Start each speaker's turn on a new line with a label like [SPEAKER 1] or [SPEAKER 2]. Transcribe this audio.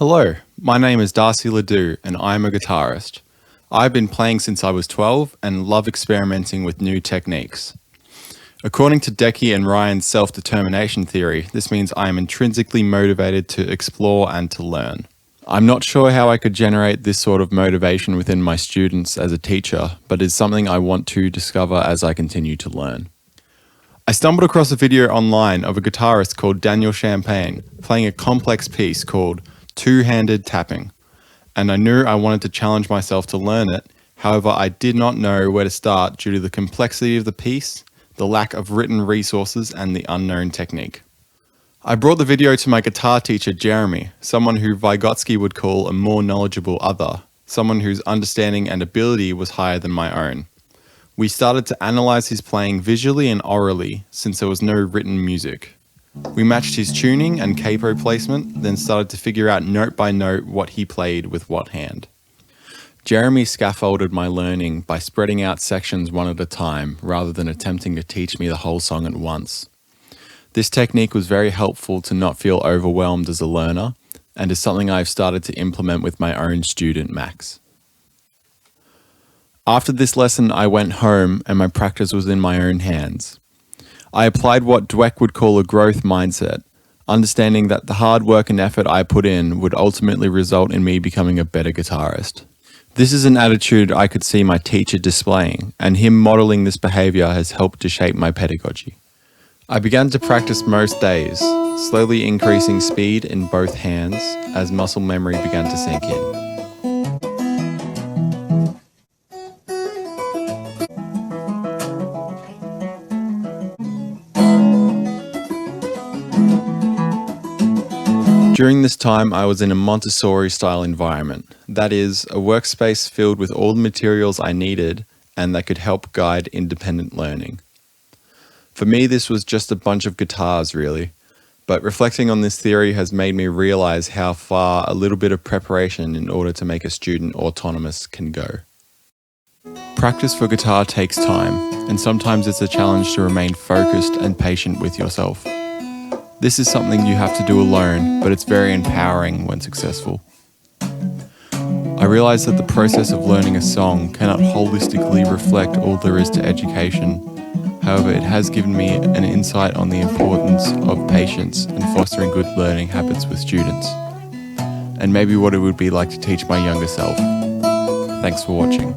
[SPEAKER 1] Hello, my name is Darcy Leadoux and I'm a guitarist. I've been playing since I was 12 and love experimenting with new techniques. According to Decky and Ryan's self-determination theory, this means I am intrinsically motivated to explore and to learn. I'm not sure how I could generate this sort of motivation within my students as a teacher, but it's something I want to discover as I continue to learn. I stumbled across a video online of a guitarist called Daniel Champagne playing a complex piece called two-handed tapping, and I knew I wanted to challenge myself to learn it. However, I did not know where to start due to the complexity of the piece, the lack of written resources, and the unknown technique. I brought the video to my guitar teacher Jeremy, someone who Vygotsky would call a more knowledgeable other, someone whose understanding and ability was higher than my own. We started to analyze his playing visually and orally since there was no written music. We matched his tuning and capo placement, then started to figure out note by note what he played with what hand. Jeremy scaffolded my learning by spreading out sections one at a time rather than attempting to teach me the whole song at once. This technique was very helpful to not feel overwhelmed as a learner, and is something I've started to implement with my own student Max. After this lesson, I went home and my practice was in my own hands. I applied what Dweck would call a growth mindset, understanding that the hard work and effort I put in would ultimately result in me becoming a better guitarist. This is an attitude I could see my teacher displaying, and him modeling this behavior has helped to shape my pedagogy. I began to practice most days, slowly increasing speed in both hands as muscle memory began to sink in. During this time, I was in a Montessori-style environment, that is, a workspace filled with all the materials I needed and that could help guide independent learning. For me, this was just a bunch of guitars, really, but reflecting on this theory has made me realize how far a little bit of preparation in order to make a student autonomous can go. Practice for guitar takes time, and sometimes it's a challenge to remain focused and patient with yourself. This is something you have to do alone, but it's very empowering when successful. I realize that the process of learning a song cannot holistically reflect all there is to education. However, it has given me an insight on the importance of patience and fostering good learning habits with students, and maybe what it would be like to teach my younger self. Thanks for watching.